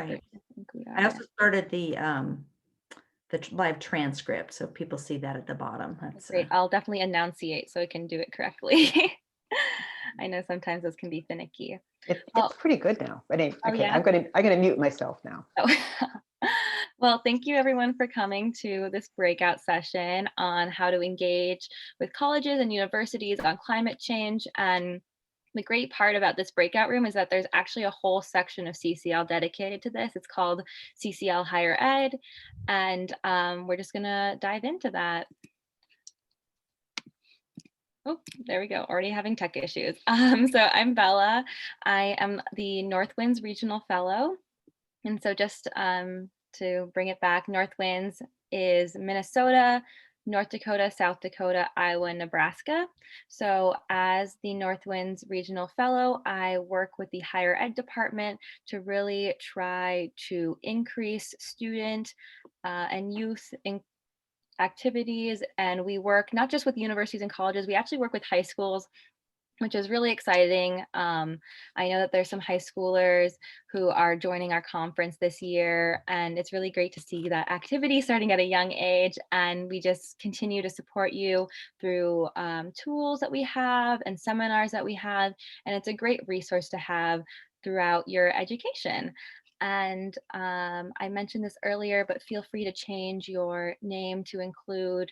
Right. I think we I are. also started the live transcript, so people see that at the bottom. That's Great. I'll definitely enunciate so I can do it correctly. I know sometimes those can be finicky. It's Well, pretty good now. But oh okay, yeah. I'm gonna mute myself now. Oh. Well, thank you everyone for coming to this breakout session on how to engage with colleges and universities on climate change. And the great part about this breakout room is that there's actually a whole section of CCL dedicated to this. It's called CCL Higher Ed. And we're just gonna dive into that. Oh, there we go. Already having tech issues. So I'm Bella. I am the Northwinds Regional Fellow. And so just to bring it back, Northwinds is Minnesota, North Dakota, South Dakota, Iowa, and Nebraska. So as the Northwinds Regional Fellow, I work with the higher ed department to really try to increase student and youth activities. And we work not just with universities and colleges, we actually work with high schools, which is really exciting. I know that there's some high schoolers who are joining our conference this year, and it's really great to see that activity starting at a young age. And we just continue to support you through tools that we have and seminars that we have. And it's a great resource to have throughout your education. And I mentioned this earlier, but feel free to change your name to include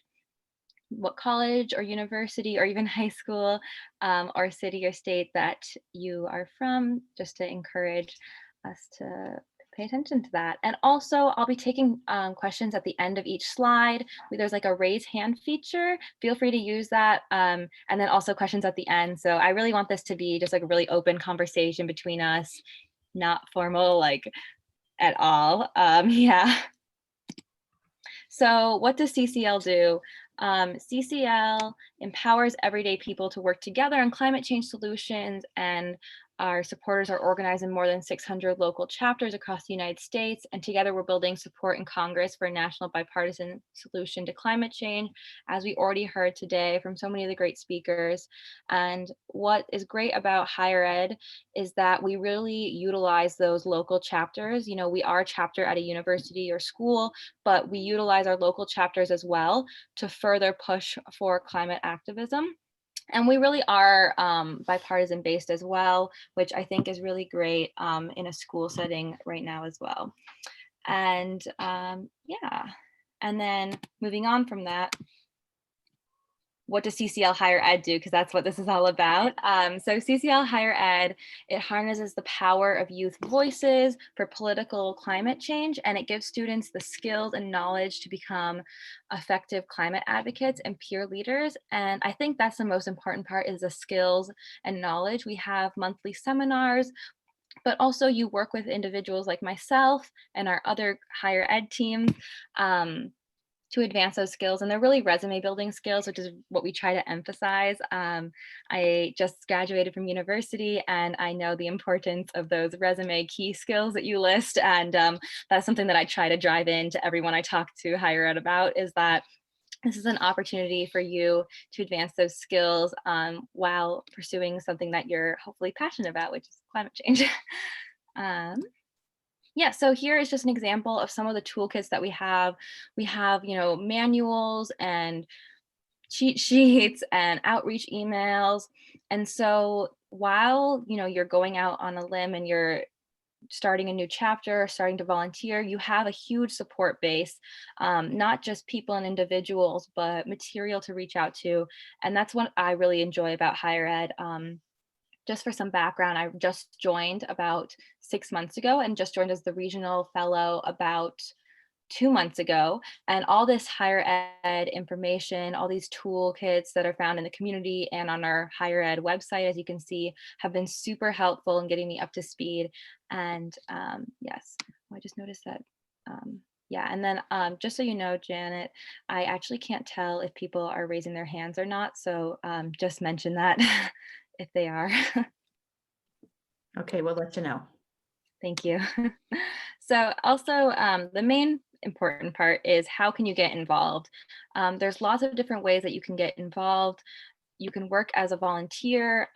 what college or university or even high school or city or state that you are from, just to encourage us to pay attention to that. And also I'll be taking questions at the end of each slide. There's like a raise hand feature. Feel free to use that. And then also questions at the end. So I really want this to be just like a really open conversation between us, not formal like at all. Yeah. So what does CCL do? CCL empowers everyday people to work together on climate change solutions, and our supporters are organized in more than 600 local chapters across the United States. And together we're building support in Congress for a national bipartisan solution to climate change, as we already heard today from so many of the great speakers. And what is great about higher ed is that we really utilize those local chapters. You know, we are a chapter at a university or school, but we utilize our local chapters as well to further push for climate activism. And we really are bipartisan based as well, which I think is really great in a school setting right now as well. And yeah, and then moving on from that, what does CCL Higher Ed do? Because that's what this is all about. So CCL Higher Ed, it harnesses the power of youth voices for political climate change, and it gives students the skills and knowledge to become effective climate advocates and peer leaders. And I think that's the most important part, is the skills and knowledge. We have monthly seminars, but also you work with individuals like myself and our other higher ed teams to advance those skills. And they're really resume building skills, which is what we try to emphasize. I just graduated from university, and I know the importance of those resume key skills that you list. And that's something that I try to drive into everyone I talk to higher ed about, is that this is an opportunity for you to advance those skills while pursuing something that you're hopefully passionate about, which is climate change. Yeah, so here is just an example of some of the toolkits that we have. We have, you know, manuals and cheat sheets and outreach emails. And so while, you know, you're going out on a limb and you're starting a new chapter, starting to volunteer, you have a huge support base, not just people and individuals, but material to reach out to. And that's what I really enjoy about higher ed. Just for some background, I just joined about 6 months ago, and just joined as the regional fellow about 2 months ago. And all this higher ed information, all these toolkits that are found in the community and on our higher ed website, as you can see, have been super helpful in getting me up to speed. And yes, I just noticed that. Yeah, and then just so you know, Janet, I actually can't tell if people are raising their hands or not. So just mention that if they are. Okay, we'll let you know. Thank you. So also the main important part is, how can you get involved? There's lots of different ways that you can get involved. You can work as a volunteer,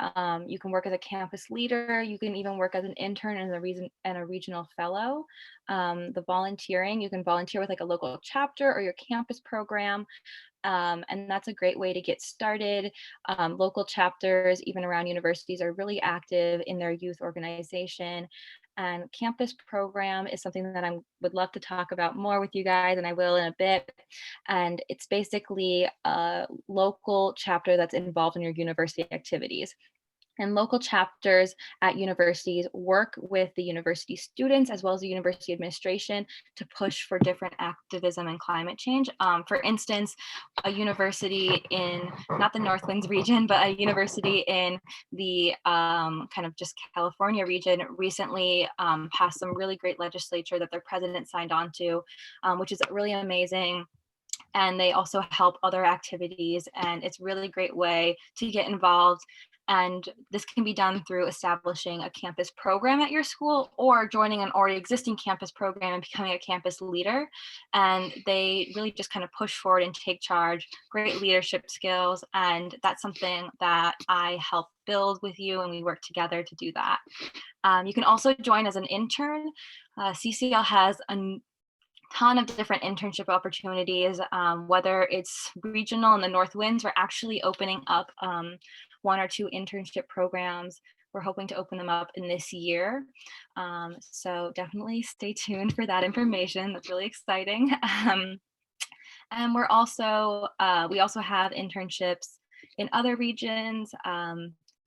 you can work as a campus leader, you can even work as an intern and a regional fellow. The volunteering, you can volunteer with like a local chapter or your campus program. And that's a great way to get started. Local chapters, even around universities, are really active in their youth organization. And campus program is something that I would love to talk about more with you guys, and I will in a bit. And it's basically a local chapter that's involved in your university activities. And local chapters at universities work with the university students as well as the university administration to push for different activism and climate change. For instance, a university in not the Northwinds region, but a university in the kind of just California region recently passed some really great legislature that their president signed on to, which is really amazing. And they also help other activities, and it's really great way to get involved. And this can be done through establishing a campus program at your school or joining an already existing campus program and becoming a campus leader. And they really just kind of push forward and take charge, great leadership skills. And that's something that I help build with you, and we work together to do that. You can also join as an intern. CCL has a ton of different internship opportunities, whether it's regional in the North Winds. We're actually opening up 1 or 2 internship programs. We're hoping to open them up in this year. So definitely stay tuned for that information. That's really exciting. And we also have internships in other regions,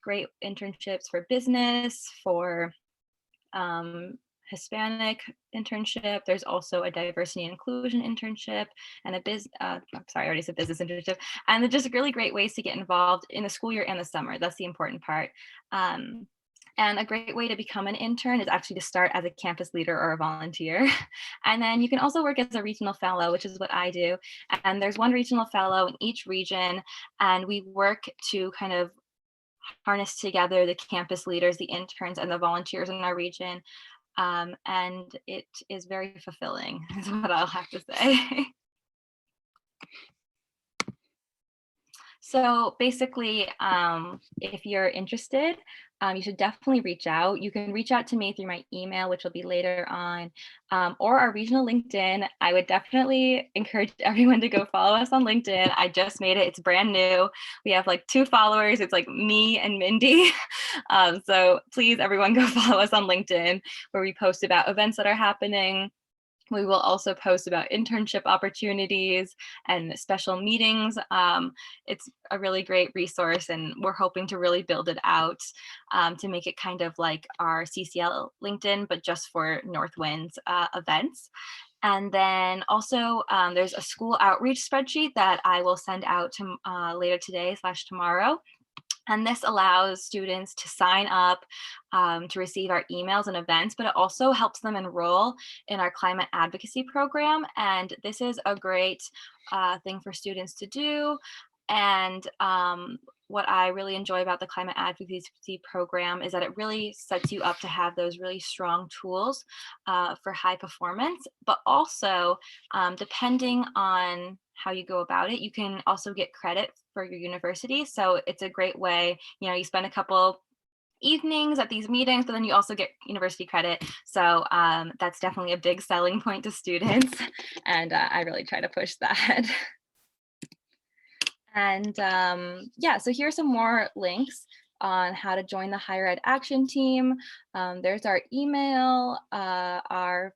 great internships for business, for Hispanic internship. There's also a diversity and inclusion internship and I already said business internship. And they're just really great ways to get involved in the school year and the summer. That's the important part. And a great way to become an intern is actually to start as a campus leader or a volunteer. And then you can also work as a regional fellow, which is what I do. And there's one regional fellow in each region, and we work to kind of harness together the campus leaders, the interns, and the volunteers in our region. And it is very fulfilling, is what I'll have to say. So basically, if you're interested, you should definitely reach out. You can reach out to me through my email, which will be later on, or our regional LinkedIn. I would definitely encourage everyone to go follow us on LinkedIn. I just made it. It's brand new. We have like 2 followers. It's like me and Mindy. So please, everyone, go follow us on LinkedIn, where we post about events that are happening. We will also post about internship opportunities and special meetings. It's a really great resource, and we're hoping to really build it out to make it kind of like our CCL LinkedIn, but just for Northwinds events. And then also there's a school outreach spreadsheet that I will send out to later today / tomorrow. And this allows students to sign up to receive our emails and events, but it also helps them enroll in our climate advocacy program. And this is a great thing for students to do. And what I really enjoy about the climate advocacy program is that it really sets you up to have those really strong tools for high performance, but also depending on how you go about it, you can also get credit for your university. So it's a great way, you spend a couple evenings at these meetings, but then you also get university credit. So that's definitely a big selling point to students. And I really try to push that. And yeah, so here's some more links on how to join the higher ed action team. There's our email, our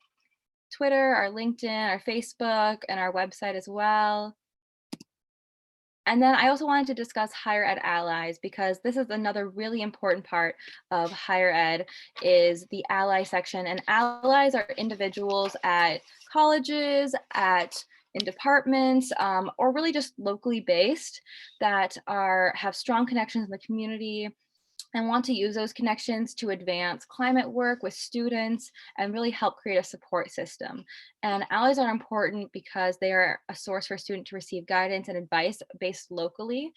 Twitter, our LinkedIn, our Facebook, and our website as well. And then I also wanted to discuss higher ed allies, because this is another really important part of higher ed is the ally section. And allies are individuals at colleges, in departments, or really just locally based that have strong connections in the community and want to use those connections to advance climate work with students and really help create a support system. And allies are important because they are a source for students to receive guidance and advice based locally.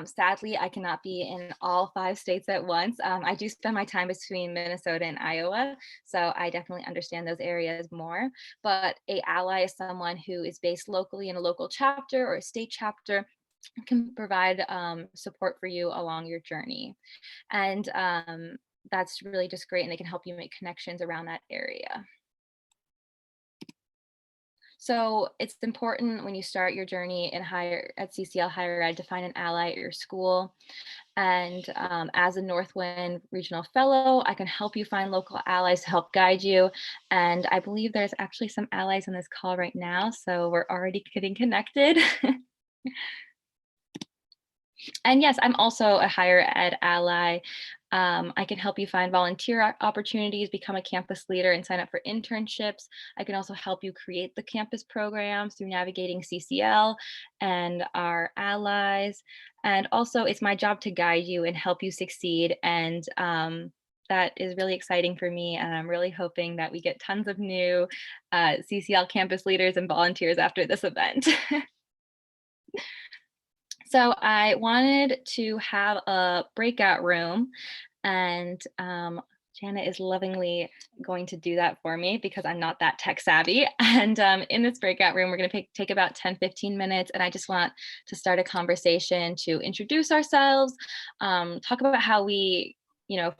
Sadly, I cannot be in all 5 states at once. I do spend my time between Minnesota and Iowa, so I definitely understand those areas more. But an ally is someone who is based locally in a local chapter or a state chapter can provide support for you along your journey. And that's really just great. And they can help you make connections around that area. So it's important when you start your journey at CCL higher ed to find an ally at your school. And as a Northwind Regional Fellow, I can help you find local allies to help guide you. And I believe there's actually some allies on this call right now, so we're already getting connected. And yes, I'm also a higher ed ally. I can help you find volunteer opportunities, become a campus leader, and sign up for internships. I can also help you create the campus programs through navigating CCL and our allies. And also, it's my job to guide you and help you succeed. And that is really exciting for me. And I'm really hoping that we get tons of new CCL campus leaders and volunteers after this event. So I wanted to have a breakout room, and Janet is lovingly going to do that for me because I'm not that tech savvy. And in this breakout room, we're going to take about 10-15 minutes. And I just want to start a conversation to introduce ourselves, talk about how we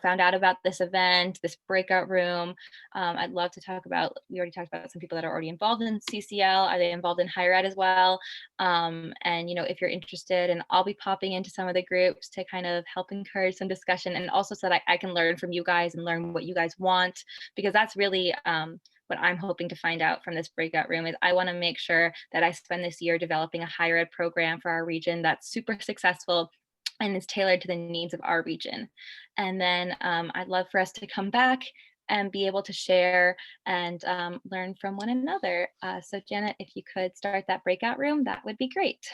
found out about this event, this breakout room. I'd love to talk about, we already talked about some people that are already involved in CCL. Are they involved in higher ed as well? And if you're interested, and I'll be popping into some of the groups to kind of help encourage some discussion, and also so that I can learn from you guys and learn what you guys want, because that's really what I'm hoping to find out from this breakout room. Is I want to make sure that I spend this year developing a higher ed program for our region that's super successful and is tailored to the needs of our region. And then I'd love for us to come back and be able to share and learn from one another. So Janet, if you could start that breakout room, that would be great.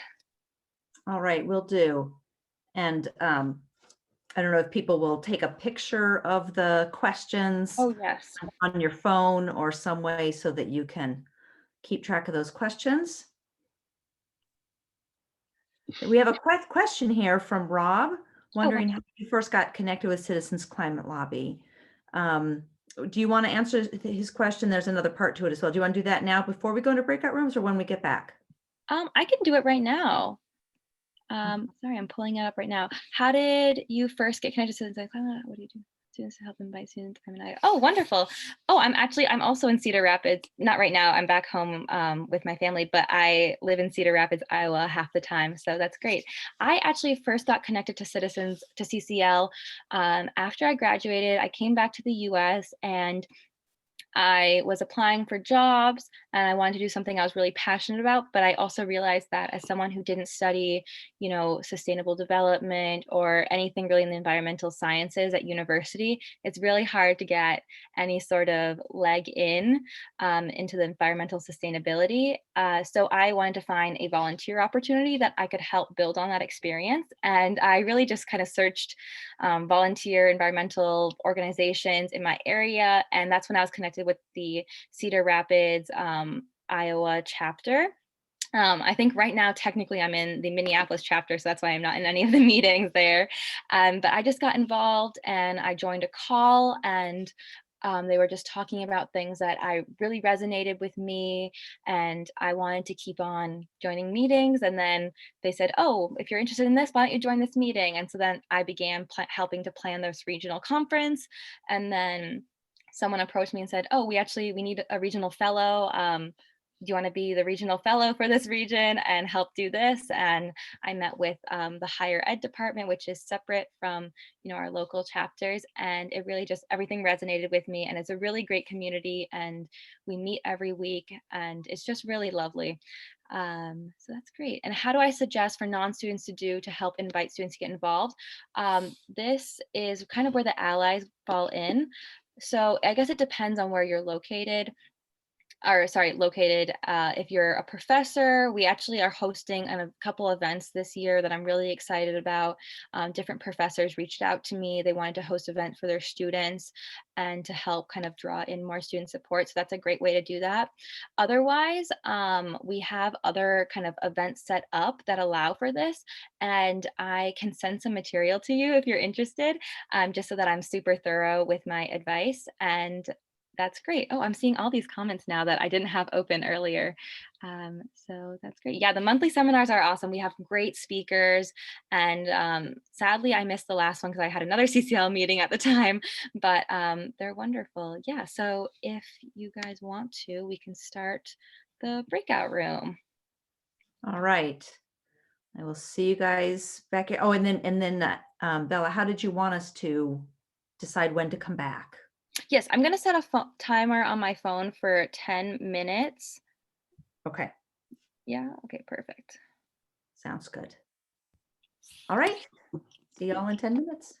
All right, will do. And I don't know if people will take a picture of the questions Oh, yes. on your phone or some way so that you can keep track of those questions. We have a question here from Rob, wondering how you first got connected with Citizens Climate Lobby. Do you want to answer his question? There's another part to it as well. Do you want to do that now before we go into breakout rooms, or when we get back? I can do it right now. Sorry, I'm pulling it up right now. How did you first get connected to Citizens Climate? What do you do? Students to help invite students. Oh, wonderful. Oh, I'm also in Cedar Rapids. Not right now. I'm back home with my family, but I live in Cedar Rapids, Iowa half the time. So that's great. I actually first got connected to CCL after I graduated. I came back to the US and I was applying for jobs and I wanted to do something I was really passionate about, but I also realized that as someone who didn't study, sustainable development or anything really in the environmental sciences at university, it's really hard to get any sort of leg into the environmental sustainability. So I wanted to find a volunteer opportunity that I could help build on that experience. And I really just kind of searched volunteer environmental organizations in my area. And that's when I was connected with the Cedar Rapids, Iowa chapter. I think right now, technically, I'm in the Minneapolis chapter, so that's why I'm not in any of the meetings there. But I just got involved and I joined a call, and they were just talking about things that I really resonated with me, and I wanted to keep on joining meetings. And then they said, oh, if you're interested in this, why don't you join this meeting? And so then I began helping to plan this regional conference. And then someone approached me and said, oh, we need a regional fellow. Do you want to be the regional fellow for this region and help do this? And I met with the higher ed department, which is separate from our local chapters, and it really just everything resonated with me. And it's a really great community, and we meet every week, and it's just really lovely. So that's great. And how do I suggest for non-students to do to help invite students to get involved? This is kind of where the allies fall in. So I guess it depends on where you're located. If you're a professor, we actually are hosting a couple events this year that I'm really excited about. Different professors reached out to me. They wanted to host events for their students and to help kind of draw in more student support. So that's a great way to do that. Otherwise, we have other kind of events set up that allow for this. And I can send some material to you if you're interested, just so that I'm super thorough with my advice. And That's great. Oh, I'm seeing all these comments now that I didn't have open earlier. So that's great. Yeah, the monthly seminars are awesome. We have great speakers. And sadly, I missed the last one because I had another CCL meeting at the time, but they're wonderful. Yeah, so if you guys want to, we can start the breakout room. All right. I will see you guys back here. Oh, and then Bella, how did you want us to decide when to come back? Yes, I'm going to set a timer on my phone for 10 minutes. Okay, Yeah, okay, perfect. sounds good. All right. See y'all in 10 minutes.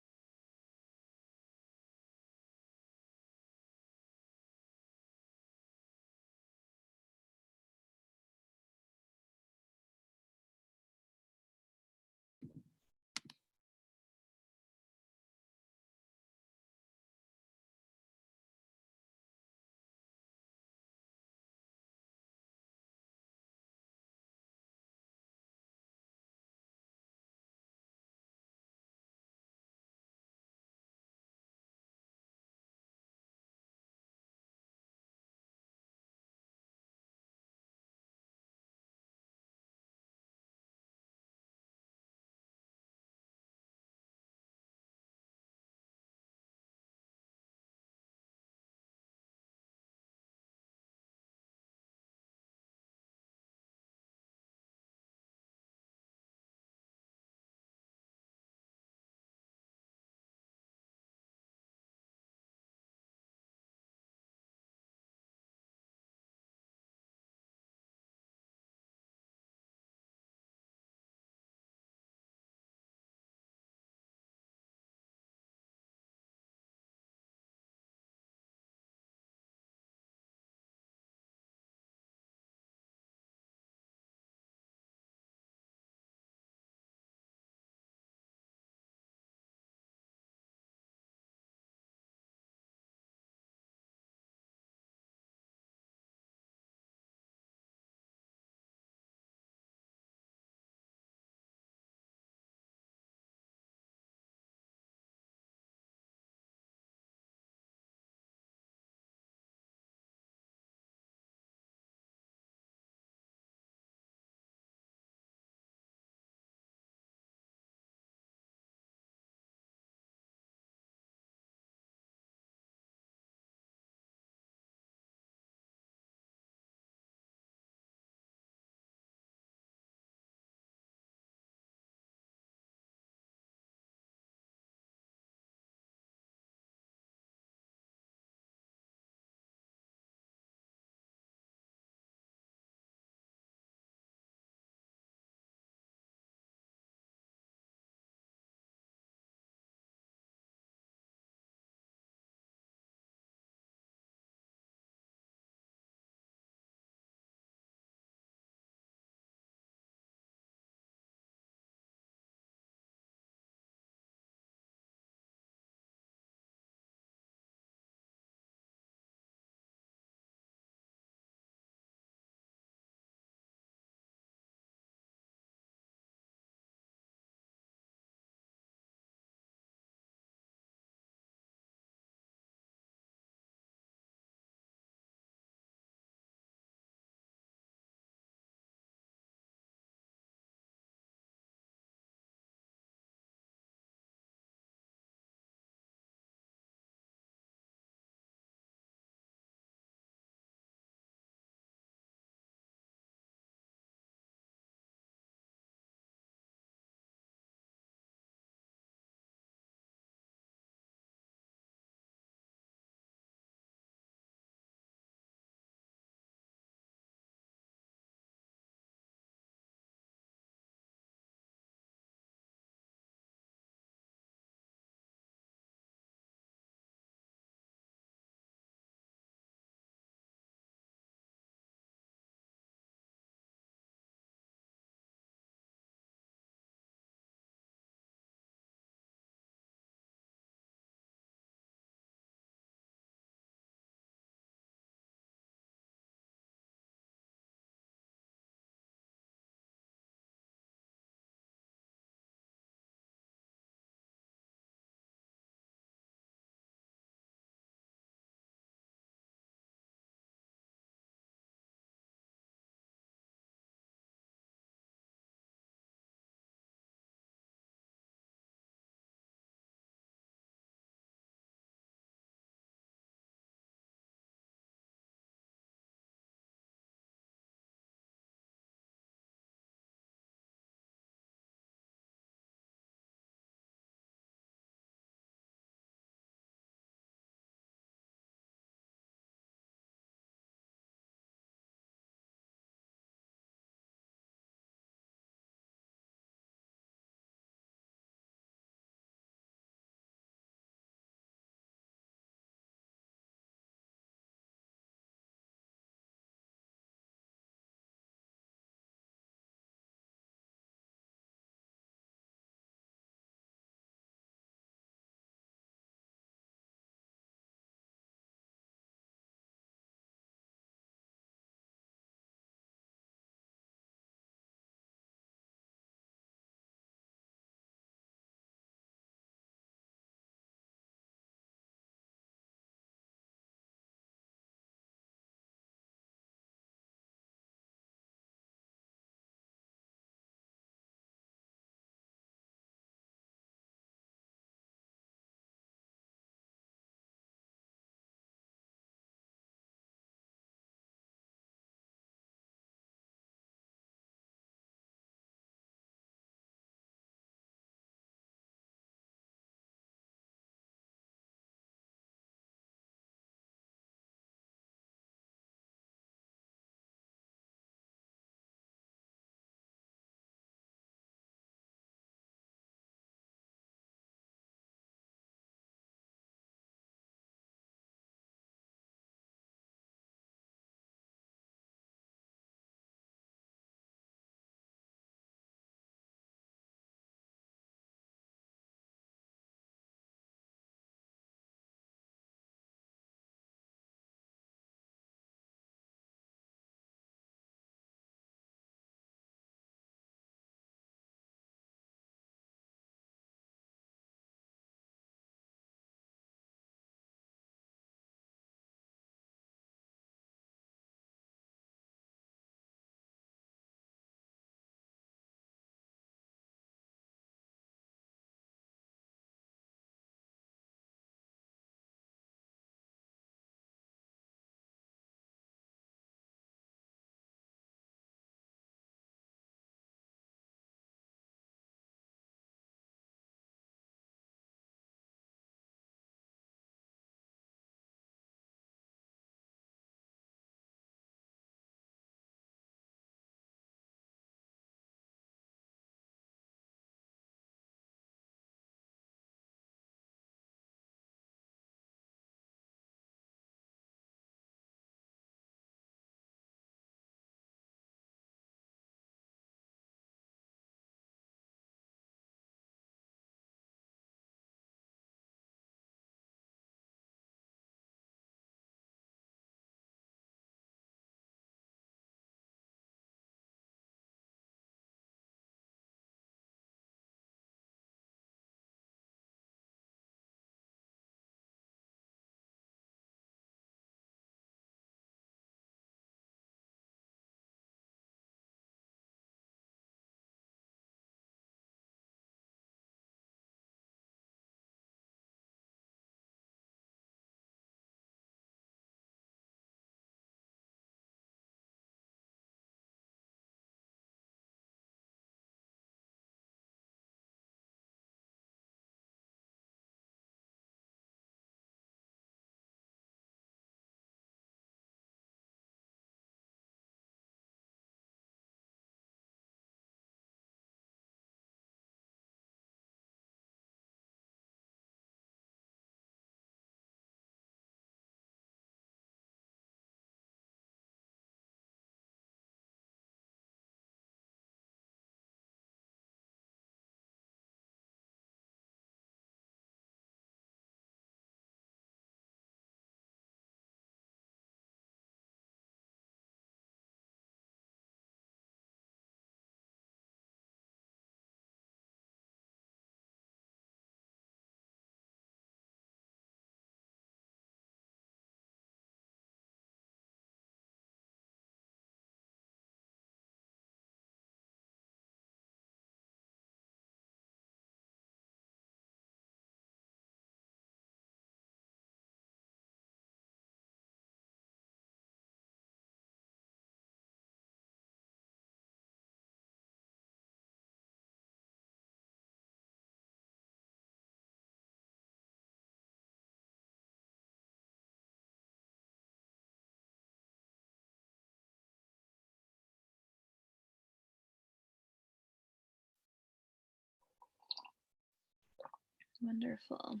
Wonderful.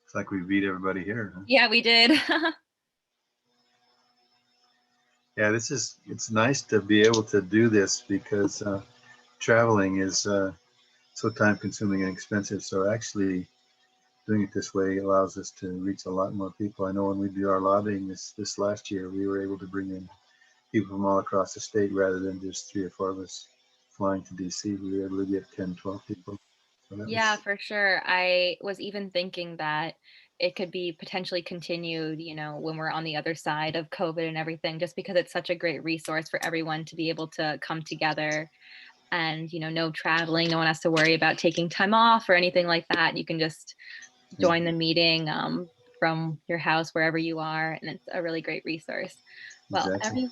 It's like we beat everybody here. Huh? Yeah, we did. Yeah, it's nice to be able to do this because traveling is so time consuming and expensive. So actually doing it this way allows us to reach a lot more people. I know when we do our lobbying this last year, we were able to bring in people from all across the state rather than just 3 or 4 of us flying to DC. We were able to get 10, 12 people. So that Yeah, was, for sure. I was even thinking that it could be potentially continued, when we're on the other side of COVID and everything, just because it's such a great resource for everyone to be able to come together and, no traveling. No one has to worry about taking time off or anything like that. You can just yeah, join the meeting from your house, wherever you are. And it's a really great resource. Well, exactly.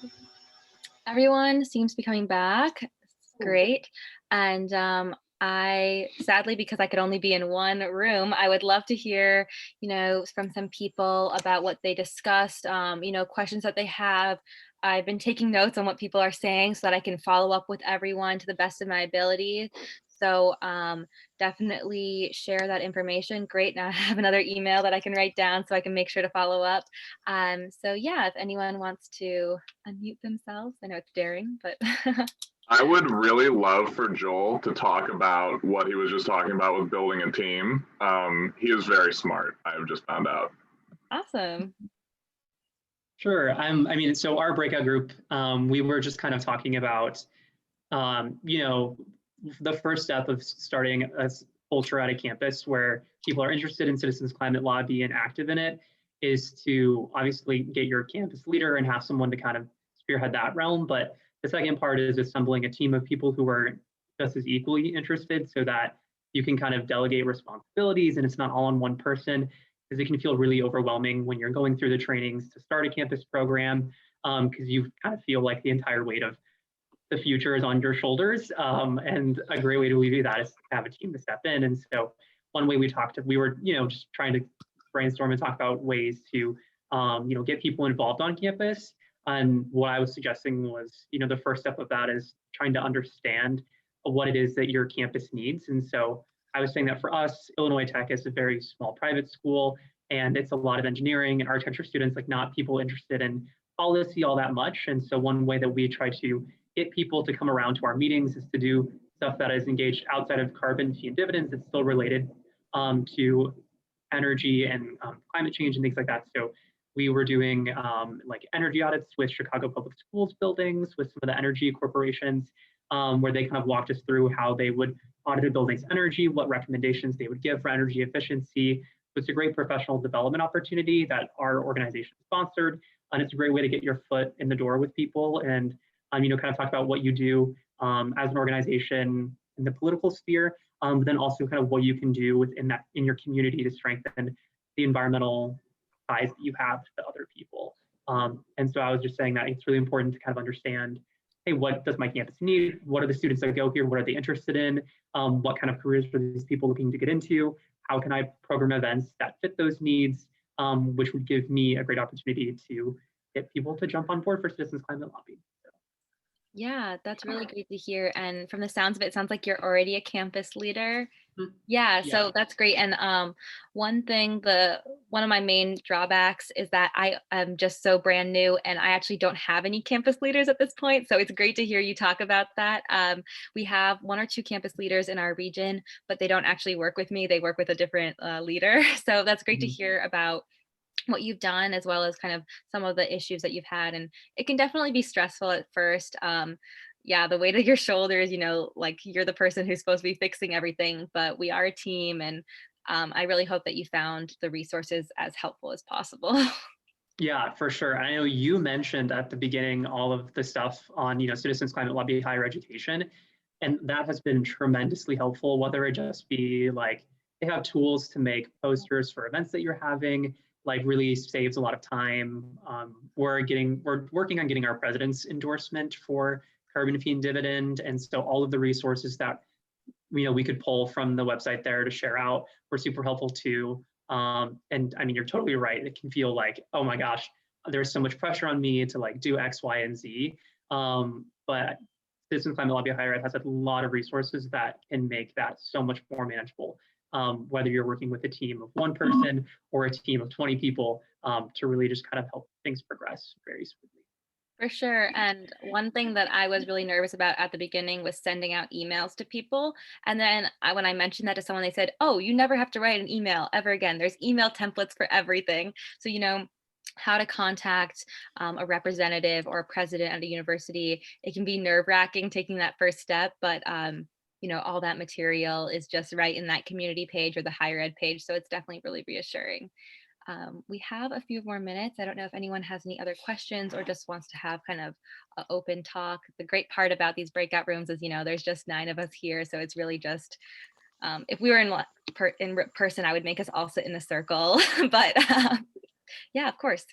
everyone seems to be coming back. It's great. And I sadly, because I could only be in one room, I would love to hear, from some people about what they discussed, questions that they have. I've been taking notes on what people are saying so that I can follow up with everyone to the best of my ability. So definitely share that information. Great. Now I have another email that I can write down so I can make sure to follow up. So yeah, if anyone wants to unmute themselves. I know it's daring, but I would really love for Joel to talk about what he was just talking about with building a team. He is very smart. I've just found out. awesome. Sure. So our breakout group, we were just kind of talking about, the first step of starting a culture at a campus where people are interested in citizens climate lobby and active in it is to obviously get your campus leader and have someone to kind of spearhead that realm. But the second part is assembling a team of people who are just as equally interested so that you can kind of delegate responsibilities and it's not all on one person, because it can feel really overwhelming when you're going through the trainings to start a campus program, because you kind of feel like the entire weight of the future is on your shoulders. And a great way to alleviate that is to have a team to step in. And so one way we were, just trying to brainstorm and talk about ways to, get people involved on campus. And what I was suggesting was, the first step of that is trying to understand what it is that your campus needs. And so I was saying that for us, Illinois Tech is a very small private school, and it's a lot of engineering and architecture students, like not people interested in policy all that much. And so one way that we try to get people to come around to our meetings is to do stuff that is engaged outside of carbon fee and dividends. It's still related to energy and climate change and things like that. So we were doing like energy audits with Chicago Public Schools buildings, with some of the energy corporations, where they kind of walked us through how they would audit a building's energy, what recommendations they would give for energy efficiency. So it's a great professional development opportunity that our organization sponsored, and it's a great way to get your foot in the door with people and kind of talk about what you do as an organization in the political sphere, but then also kind of what you can do in your community to strengthen the environmental ties that you have to other people. And so I was just saying that it's really important to kind of understand, hey, what does my campus need? What are the students that go here? What are they interested in? What kind of careers are these people looking to get into? How can I program events that fit those needs, which would give me a great opportunity to get people to jump on board for Citizens Climate Lobby. Yeah, that's really great to hear. And from the sounds of it, sounds like you're already a campus leader. Mhm. Yeah, Yeah. so that's great. And one of my main drawbacks is that I am just so brand new and I actually don't have any campus leaders at this point. So it's great to hear you talk about that. We have 1 or 2 campus leaders in our region, but they don't actually work with me. They work with a different leader. So that's great to hear about what you've done, as well as kind of some of the issues that you've had. And it can definitely be stressful at first. Yeah, the weight of your shoulders, like you're the person who's supposed to be fixing everything, but we are a team. And I really hope that you found the resources as helpful as possible. Yeah, for sure. I know you mentioned at the beginning all of the stuff on, Citizens Climate Lobby higher education, and that has been tremendously helpful, whether it just be like they have tools to make posters for events that you're having, like really saves a lot of time. We're working on getting our president's endorsement for carbon fee and dividend. And so all of the resources that we could pull from the website there to share out were super helpful too. And I mean, you're totally right. It can feel like, oh my gosh, there's so much pressure on me to like do X, Y, and Z. But Citizens Climate Lobby Higher Ed has a lot of resources that can make that so much more manageable. Whether you're working with a team of one person or a team of 20 people, to really just kind of help things progress very smoothly. For sure. And one thing that I was really nervous about at the beginning was sending out emails to people. And then when I mentioned that to someone, they said, oh, you never have to write an email ever again. There's email templates for everything. So, how to contact a representative or a president at a university, it can be nerve-wracking taking that first step, but all that material is just right in that community page or the higher ed page. So it's definitely really reassuring. We have a few more minutes. I don't know if anyone has any other questions or just wants to have kind of an open talk. The great part about these breakout rooms is, there's just 9 of us here. So it's really just, if we were in person, I would make us all sit in a circle. But yeah, of course.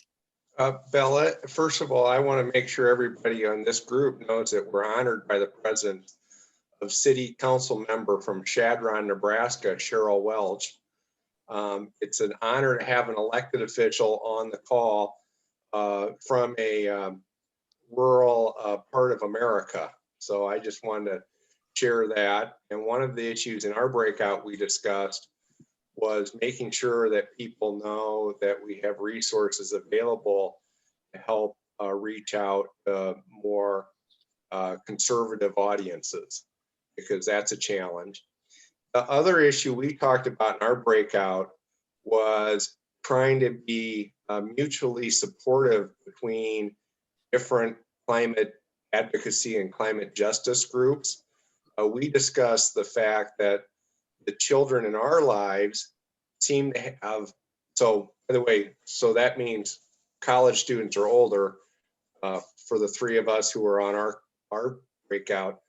Bella, first of all, I want to make sure everybody on this group knows that we're honored by the presence of City Council member from Shadron, Nebraska, Cheryl Welch. It's an honor to have an elected official on the call from a rural part of America. So I just wanted to share that. And one of the issues in our breakout we discussed was making sure that people know that we have resources available to help reach out more conservative audiences, because that's a challenge. The other issue we talked about in our breakout was trying to be mutually supportive between different climate advocacy and climate justice groups. We discussed the fact that the children in our lives seem to have, so by the way, so that means college students or older for the 3 of us who are on our breakout.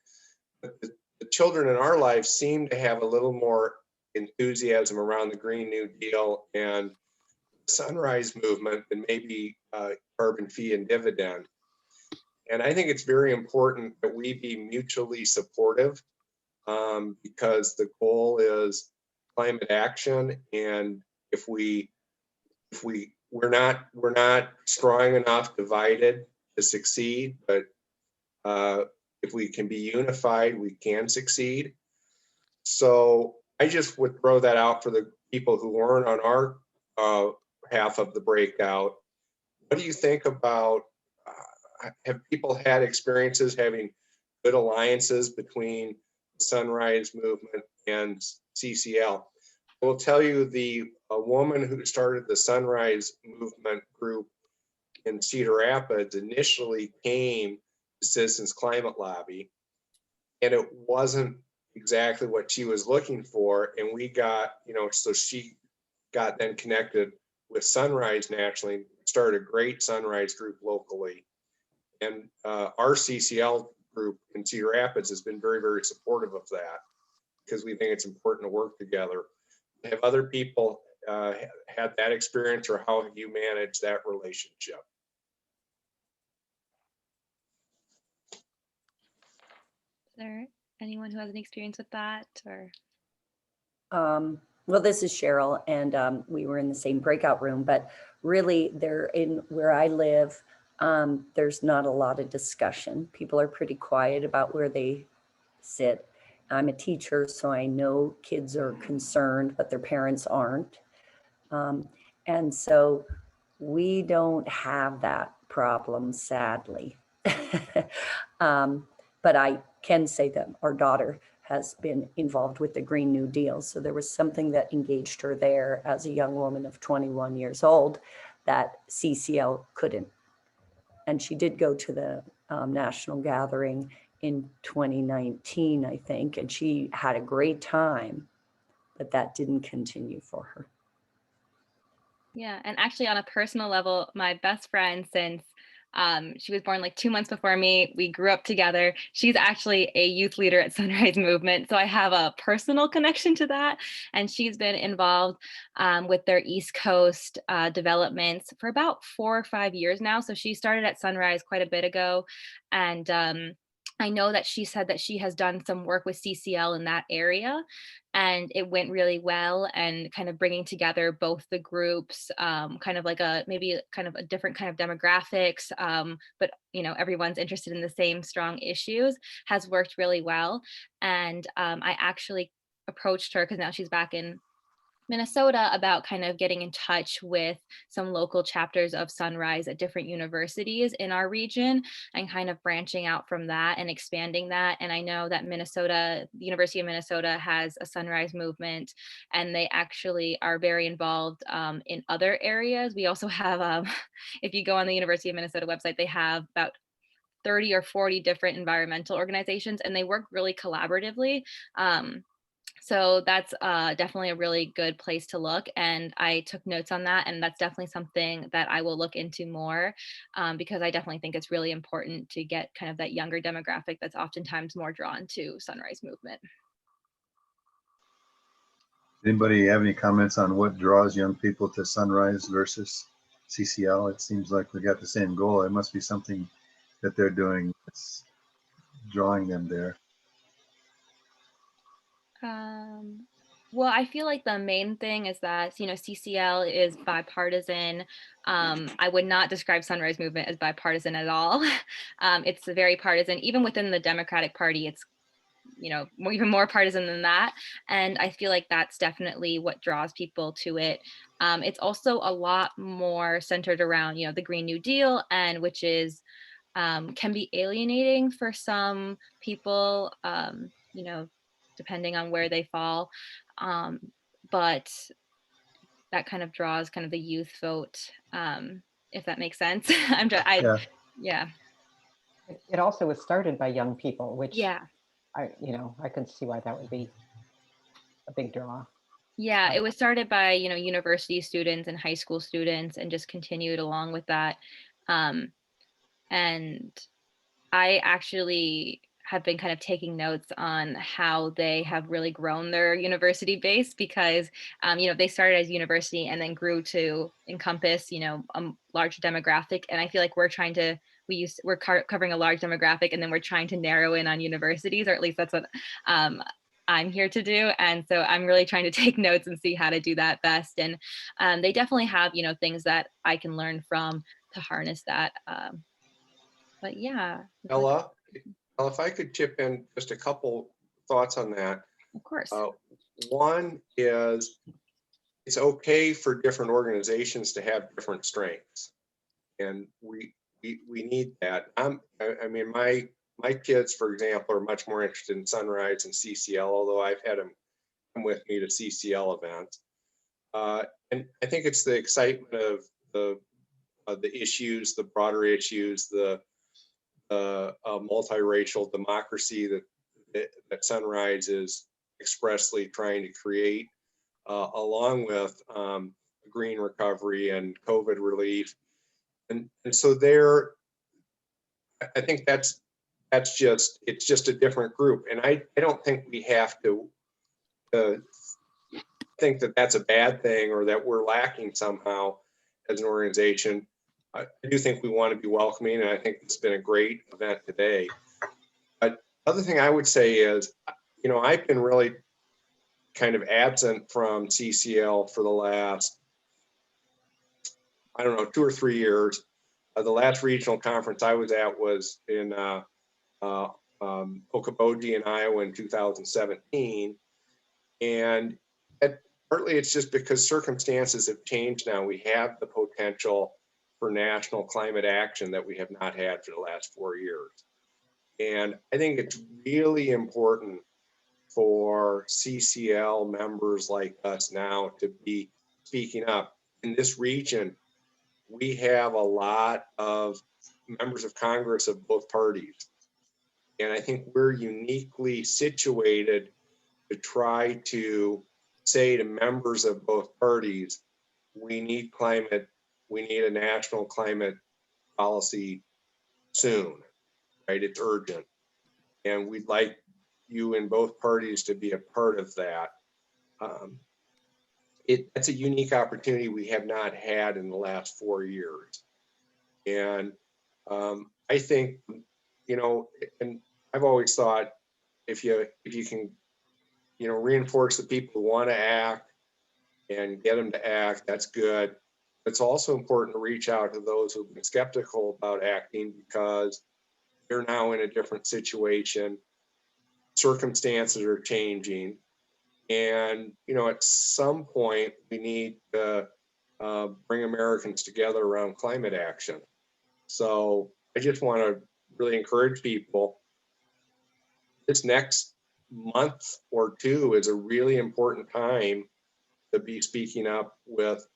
The children in our lives seem to have a little more enthusiasm around the Green New Deal and Sunrise Movement than maybe carbon fee and dividend. And I think it's very important that we be mutually supportive because the goal is climate action. And if we're not strong enough divided to succeed, but if we can be unified, we can succeed. So I just would throw that out for the people who weren't on our half of the breakout. What do you think about, have people had experiences having good alliances between the Sunrise Movement and CCL? I will tell you, a woman who started the Sunrise Movement group in Cedar Rapids initially came to Citizens Climate Lobby, and it wasn't exactly what she was looking for. And we got, so she got then connected with Sunrise nationally, started a great Sunrise group locally. And our CCL group in Cedar Rapids has been very, very supportive of that because we think it's important to work together. Have other people had that experience, or how have you managed that relationship? Is there anyone who has any experience with that? Or Well, this is Cheryl, and we were in the same breakout room, but really where I live, there's not a lot of discussion. People are pretty quiet about where they sit. I'm a teacher, so I know kids are concerned, but their parents aren't. And so we don't have that problem, sadly. But I can say that our daughter has been involved with the Green New Deal. So there was something that engaged her there as a young woman of 21 years old that CCL couldn't. And she did go to the national gathering in 2019, I think, and she had a great time, but that didn't continue for her. yeah, and actually on a personal level, my best friend since she was born like 2 months before me. We grew up together. She's actually a youth leader at Sunrise Movement. So I have a personal connection to that. And she's been involved with their East Coast developments for about 4 or 5 years now. So she started at Sunrise quite a bit ago. And I know that she said that she has done some work with CCL in that area, and it went really well, and kind of bringing together both the groups, kind of like a maybe kind of a different kind of demographics, but everyone's interested in the same strong issues, has worked really well. And I actually approached her because now she's back in Minnesota about kind of getting in touch with some local chapters of Sunrise at different universities in our region, and kind of branching out from that and expanding that. And I know that the University of Minnesota has a Sunrise movement, and they actually are very involved in other areas. We also have, if you go on the University of Minnesota website, they have about 30 or 40 different environmental organizations, and they work really collaboratively. So that's definitely a really good place to look. And I took notes on that. And that's definitely something that I will look into more, because I definitely think it's really important to get kind of that younger demographic that's oftentimes more drawn to Sunrise movement. Anybody have any comments on what draws young people to Sunrise versus CCL? It seems like we got the same goal. It must be something that they're doing that's drawing them there. Well, I feel like the main thing is that, CCL is bipartisan. I would not describe Sunrise Movement as bipartisan at all. It's very partisan. Even within the Democratic Party, it's, even more partisan than that. And I feel like that's definitely what draws people to it. It's also a lot more centered around, the Green New Deal, and which is can be alienating for some people, depending on where they fall. But that kind of draws kind of the youth vote, if that makes sense. Yeah. Yeah. It also was started by young people, which Yeah. I can see why that would be a big draw. Yeah, it was started by, university students and high school students, and just continued along with that. And I actually have been kind of taking notes on how they have really grown their university base, because they started as university and then grew to encompass a large demographic. And I feel like we're covering a large demographic, and then we're trying to narrow in on universities, or at least that's what I'm here to do. And so I'm really trying to take notes and see how to do that best. And they definitely have things that I can learn from to harness that. But yeah. Ella, if I could chip in just a couple thoughts on that. Of course. One is, it's okay for different organizations to have different strengths, and we need that. I mean, my kids, for example, are much more interested in Sunrise and CCL, although I've had them come with me to CCL events. And I think it's the excitement of the issues, the broader issues, the multiracial democracy that Sunrise is expressly trying to create, along with green recovery and COVID relief. And so I think it's just a different group. And I don't think we have to think that that's a bad thing, or that we're lacking somehow as an organization. I do think we want to be welcoming, and I think it's been a great event today. But the other thing I would say is, I've been really kind of absent from CCL for the last, 2 or 3 years. The last regional conference I was at was in Okoboji in Iowa in 2017. And partly it's just because circumstances have changed now. We have the potential for national climate action that we have not had for the last 4 years. And I think it's really important for CCL members like us now to be speaking up. In this region, we have a lot of members of Congress of both parties. And I think we're uniquely situated to try to say to members of both parties, we need a national climate policy soon, right? It's urgent. And we'd like you in both parties to be a part of that. It's a unique opportunity we have not had in the last 4 years. And I think, and I've always thought if you can, reinforce the people who want to act and get them to act, that's good. It's also important to reach out to those who've been skeptical about acting because they're now in a different situation. Circumstances are changing. And, at some point, we need to bring Americans together around climate action. So I just want to really encourage people. This next month or two is a really important time to be speaking up with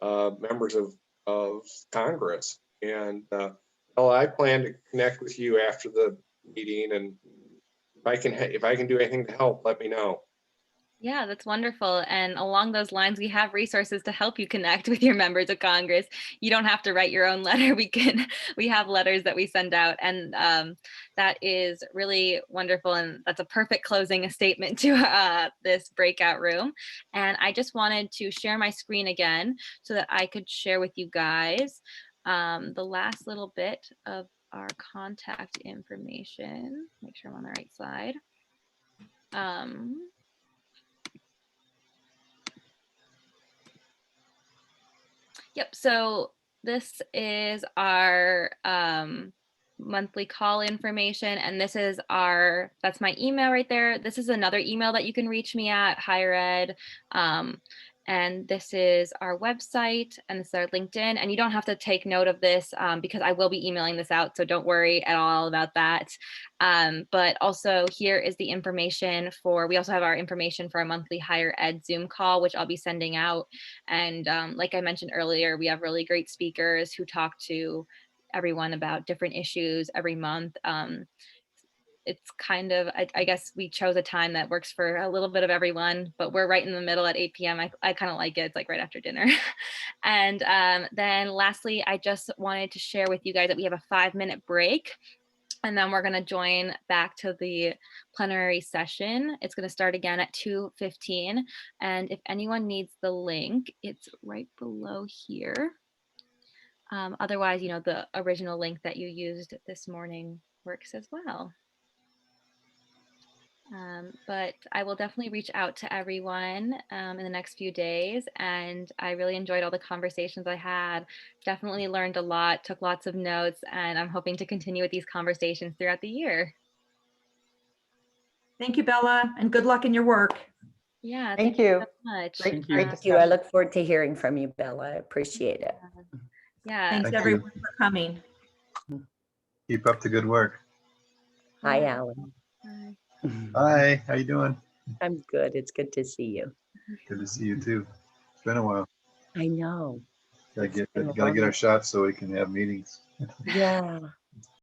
members of Congress. And well, I plan to connect with you after the meeting, and if I can do anything to help, let me know. Yeah, that's wonderful. And along those lines, we have resources to help you connect with your members of Congress. You don't have to write your own letter. We have letters that we send out, and that is really wonderful. And that's a perfect closing statement to this breakout room. And I just wanted to share my screen again so that I could share with you guys the last little bit of our contact information. Make sure I'm on the right slide. Yep, so this is our monthly call information, and that's my email right there. This is another email that you can reach me at, higher ed. And this is our website, and this is our LinkedIn. And you don't have to take note of this because I will be emailing this out, so don't worry at all about that. But also here is the information we also have our information for our monthly higher ed Zoom call, which I'll be sending out. And like I mentioned earlier, we have really great speakers who talk to everyone about different issues every month. It's kind of, I guess we chose a time that works for a little bit of everyone, but we're right in the middle at 8 p.m. I kind of like it. It's like right after dinner. And then lastly, I just wanted to share with you guys that we have a 5-minute break. And then we're going to join back to the plenary session. It's going to start again at 2:15. And if anyone needs the link, it's right below here. Otherwise, the original link that you used this morning works as well. But I will definitely reach out to everyone in the next few days. And I really enjoyed all the conversations I had. Definitely learned a lot, took lots of notes, and I'm hoping to continue with these conversations throughout the year. Thank you, Bella, and good luck in your work. Yeah, Thank you so much. Great Thank you. I discussion. look forward to hearing from you, Bella. I appreciate it. Yeah. Thanks Thank you. everyone for coming. Keep up the good work. Hi, Yeah. Alan. Bye. Hi, how you doing? I'm good. It's good to see you. Good to see you too. It's been a while. I know. Gotta It's get been a gotta get long- our shots so we can have meetings. Yeah.